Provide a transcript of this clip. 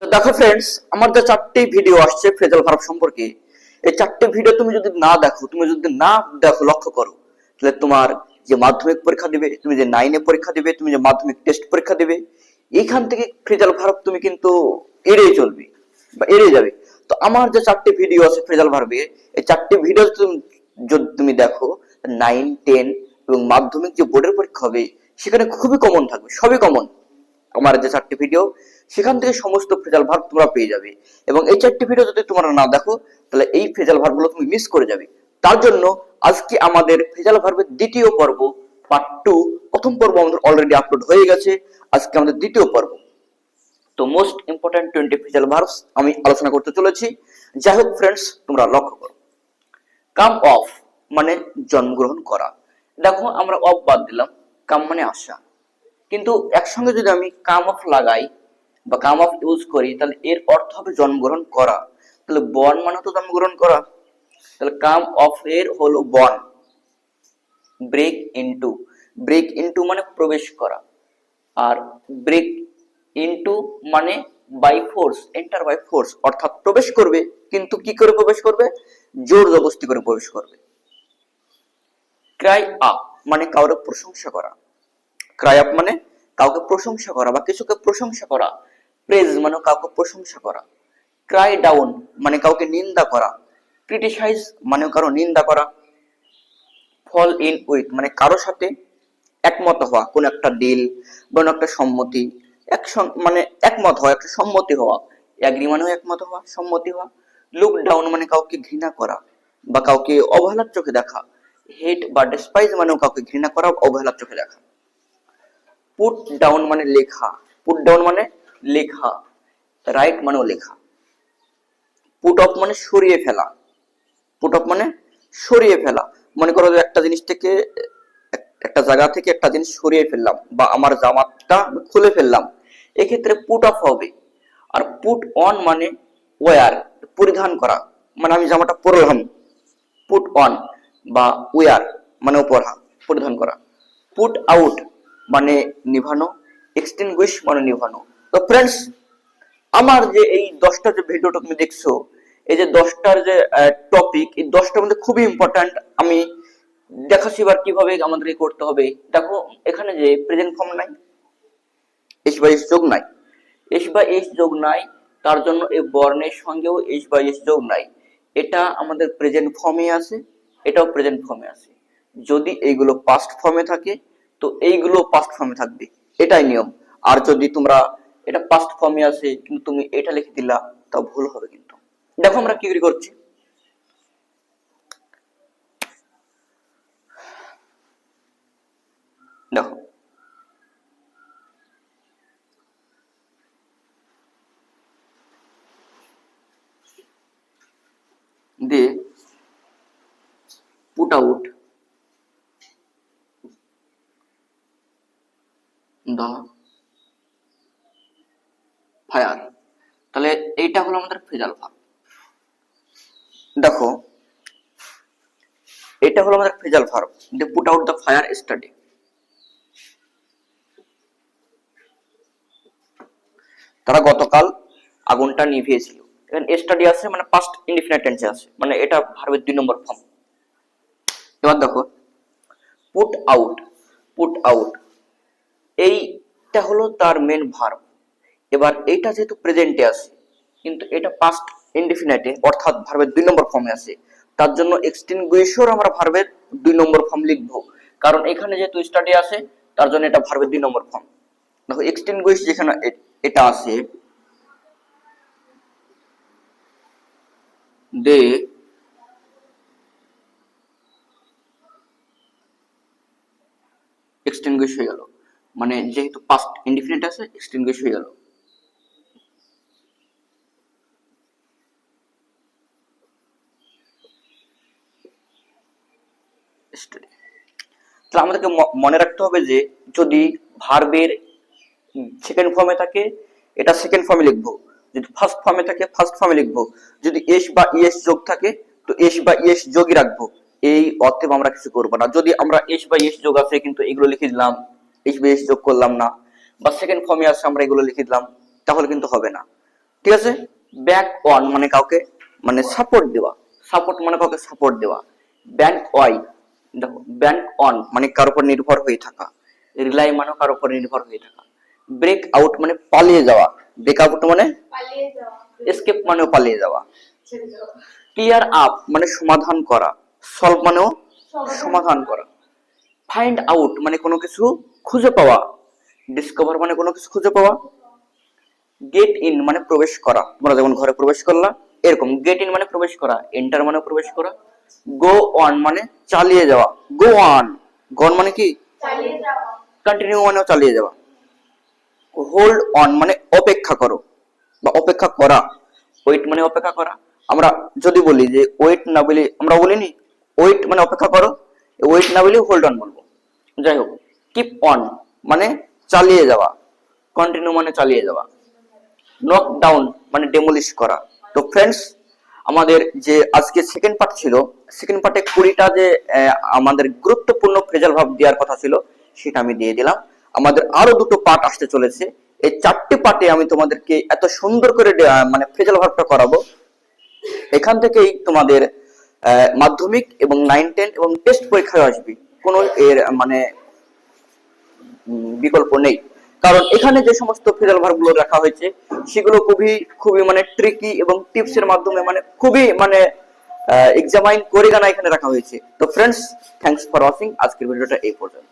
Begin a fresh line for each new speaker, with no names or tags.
তো দেখো ফ্রেন্ডস, আমার যে 4টি ভিডিও আসছে ফ্রেজাল ভার্ব সম্পর্কে, এই 4টি ভিডিও তুমি যদি না দেখো, লক্ষ্য করো, তাহলে তোমার যে মাধ্যমিক পরীক্ষা দিবে, তুমি যে 9 এ পরীক্ষা দিবে, তুমি যে মাধ্যমিক টেস্ট পরীক্ষা দিবে, এইখান থেকে ফ্রেজাল ভার্ব তুমি কিন্তু এড়িয়ে চলবে বা এড়িয়ে যাবে। তো আমার যে 4টি ভিডিও আছে ফ্রেজাল ভার্বে, এই 4টি ভিডিও যদি তুমি দেখো, 9, 10 এবং মাধ্যমিক যে বোর্ডের পরীক্ষা হবে সেখানে খুবই কমন থাকবে, সবই কমন। আমার যে 4টি ভিডিও, সেখান থেকে সমস্ত ফ্রেজাল ভার্ব তোমরা পেয়ে যাবে। এবং এই 4টি ভিডিও যদি তোমরা না দেখো, তাহলে এই ফ্রেজাল ভার্ব গুলো তুমি মিস করে যাবে। তার জন্য আজকে আমাদের ফ্রেজাল ভার্বের দ্বিতীয় পর্ব, পার্ট 2। প্রথম পর্ব আমাদের অলরেডি আপলোড হয়ে গেছে, আজকে আমাদের দ্বিতীয় পর্ব। তো মোস্ট ইম্পর্টেন্ট 20 ফ্রেজাল ভার্বস আমি আলোচনা করতে চলেছি। যাই হোক ফ্রেন্ডস, তোমরা লক্ষ্য করো, কাম অফ মানে জন্মগ্রহণ করা। দেখো আমরা অফ বাদ দিলাম, কাম মানে আসা, কিন্তু একসঙ্গে যদি আমি কাম অফ লাগাই বা কাম অফ ইউজ করি, তাহলে এর অর্থ হবে জন্মগ্রহণ করা। তাহলে বর্ন মানে তো জন্মগ্রহণ করা, তাহলে কাম অফ এর হলো বর্ন। ব্রেক ইনটু মানে প্রবেশ করা, আর ব্রেক ইনটু মানে by force, enter by force, অর্থাৎ প্রবেশ করবে, কিন্তু কি করে প্রবেশ করবে? জোর জবরদস্তি করে প্রবেশ করবে। ক্রাই আপ মানে কাউকে প্রশংসা করা, ক্রাই আপ মানে কাউকে প্রশংসা করা বা কিছুকে প্রশংসা করা। প্রেজ মানে কাউকে প্রশংসা করা। ক্রাই ডাউন মানে কাউকে নিন্দা করা। ক্রিটিসাইজ মানে কারো নিন্দা করা। ফল ইন উইথ মানে কারো সাথে একমত হওয়া, কোন একটা ডিল বা একটা সম্মতি, মানে একমত হওয়া, একটা সম্মতি হওয়া। এগ্রি মানে একমত হওয়া, সম্মতি হওয়া। লুক ডাউন মানে কাউকে ঘৃণা করা বা কাউকে অবহেলার চোখে দেখা। হেট বা ডেসপাইজ মানেও কাউকে ঘৃণা করা, অবহেলার চোখে দেখা। পুট ডাউন মানে লেখা, পুট ডাউন মানে লেখা। রাইট মানেও লেখা। পুট অফ মানে সরিয়ে ফেলা, পুট অফ মানে সরিয়ে ফেলা। মনে করো যে একটা জিনিস থেকে, একটা জায়গা থেকে একটা জিনিস সরিয়ে ফেললাম, বা আমার জামাটা খুলে ফেললাম, এক্ষেত্রে পুট অফ হবে। আর পুট অন মানে ওয়ার, পরিধান করা, মানে আমি জামাটা পরলাম। পুট অন বা ওয়ার মানে পরা, পরিধান করা। পুট আউট মানে নিভানো। এক্সটিংগুইশ মানে নিভানো। তো ফ্রেন্ডস, আমার যে এই 10টা যে ভিডিওটা তুমি দেখছো, এই যে 10টার যে টপিক, এই 10টার মধ্যে খুবই ইম্পর্ট্যান্ট। আমি দেখাচ্ছি এবার কিভাবে আমাদের করতে হবে। দেখো এখানে যে প্রেজেন্ট ফর্ম নাই, এস বা এস যোগ নাই, এস বা এস যোগ নাই, তার জন্য এই বর্ণের সঙ্গেও এস বা এস যোগ নাই। এটা আমাদের প্রেজেন্ট ফর্মে আছে, এটাও প্রেজেন্ট ফর্মে আছে। যদি এইগুলো পাস্ট ফর্মে থাকে, তো এইগুলো পাস্ট ফর্মে থাকবে, এটাই নিয়ম। আর যদি তোমরা এটা পাস্ট ফর্মে আছে কিন্তু তুমি এটা লিখে দিলা, তা ভুল হবে কিন্তু। দেখো আমরা কি করছি, দেখো they put out the fire. তাহলে এইটা হলো আমাদের ফ্রেজাল ভার্ব। দেখো এটা হলো আমাদের phrasal verb, they put out the fire study. তারা গতকাল আগুনটা নিভিয়েছিল। এখানে স্টাডি আছে মানে পাস্ট ইনডিফিনিট টেন্সে আছে, মানে এটা ভার্বের 2 নম্বর ফর্ম। এবার দেখো পুট আউট, পুট আউট এইটা হলো তার মেন ভার্ব। এবার এইটা যেহেতু প্রেজেন্টে আছে, কিন্তু এটা পাস্ট ইনডিফিনিটে অর্থাৎ ভার্বের 2 নম্বর ফর্মে আছে, তার জন্য এক্সটিংগুইশর আমরা ভার্বের 2 নম্বর ফর্ম লিখবো। কারণ এখানে যেহেতু স্টাডি আছে, তার জন্য এটা ভার্বের 2 নম্বর ফর্ম। দেখো এক্সটিংগুইশ যেখানে এটা আছে, দে এক্সটিংগুইশ হয়ে গেল, মানে যেহেতু পাস্ট ইনডিফিনিট আছে এক্সটিংগুইশ হয়ে গেল। তাহলে আমাদেরকে মনে রাখতে হবে যে যদি ভার্বের সেকেন্ড ফর্মে থাকে, এটা সেকেন্ড ফর্মে লিখবো। যদি ফার্স্ট ফর্মে থাকে ফার্স্ট ফর্মে লিখবো। যদি এস বা ইএস যোগ থাকে, তো এস বা ইএস যোগই রাখবো। এই অতএব আমরা কিছু করবো না। যদি আমরা এস বা ইএস যোগ আছে কিন্তু এগুলো লিখে দিলাম, এস বা ইএস যোগ করলাম না, বা সেকেন্ড ফর্মে আছে আমরা এগুলো লিখে দিলাম, তাহলে কিন্তু হবে না। ঠিক আছে। ব্যাক অন মানে কাউকে মানে সাপোর্ট দেওয়া, সাপোর্ট মানে কাউকে সাপোর্ট দেওয়া। ব্যাংক ওয়াই, দেখো ব্যাংক অন মানে কার উপর নির্ভর হয়ে থাকা, রিলাই মানে কার উপর নির্ভর হয়ে থাকা। ব্রেক আউট মানে পালিয়ে যাওয়া, ব্রেক আউট মানে
পালিয়ে যাওয়া,
এসকেপ মানেও পালিয়ে যাওয়া। ক্লিয়ার আপ মানে সমাধান করা, সলভ মানেও সমাধান করা। ফাইন্ড আউট মানে কোনো কিছু খুঁজে পাওয়া, ডিসকভার মানে কোনো কিছু খুঁজে পাওয়া। গেট ইন মানে প্রবেশ করা, তোমরা যেমন ঘরে প্রবেশ করলা এরকম গেট ইন মানে প্রবেশ করা, এন্টার মানে প্রবেশ করা। গো অন মানে চালিয়ে যাওয়া, গো অন, গন মানে কি
চালিয়ে যাওয়া,
কন্টিনিউ মানেও চালিয়ে যাওয়া। হোল্ড অন মানে অপেক্ষা করো বা অপেক্ষা করা, ওয়েট মানে অপেক্ষা করা। আমরা যদি বলি যে ওয়েট না বলি, আমরা বলিনি ওয়েট মানে অপেক্ষা করো, ওয়েট না বলি হোল্ড অন বলবো। যাই হোক, কিপ অন মানে চালিয়ে যাওয়া, কন্টিনিউ মানে চালিয়ে যাওয়া। নক ডাউন মানে ডেমোলিশ করা। তো ফ্রেন্ডস, আমাদের যে আজকে সেকেন্ড পার্ট ছিল, সেকেন্ড পার্টে 20টা যে আমাদের গুরুত্বপূর্ণ ফ্রেজাল ভার্ব দেওয়ার কথা ছিল সেটা আমি দিয়ে দিলাম। আমাদের আরো দুটো পার্ট আসতে চলেছে, এই 4টি পার্টে আমি তোমাদেরকে এত সুন্দর করে মানে ফ্রেজাল ভার্বটা করাবো, এখান থেকেই তোমাদের মাধ্যমিক এবং 9, 10 এবং টেস্ট পরীক্ষায় আসবে, কোনো এর মানে বিকল্প নেই। কারণ এখানে যে সমস্ত ফ্রেজাল ভার্ব গুলো রাখা হয়েছে সেগুলো খুবই খুবই মানে ট্রিকি এবং টিপস এর মাধ্যমে মানে খুবই মানে এক্সামাইন করে গানা এখানে রাখা হয়েছে। তো ফ্রেন্ডস, থ্যাঙ্কস ফর ওয়াচিং, আজকের ভিডিওটা এই পর্যন্ত।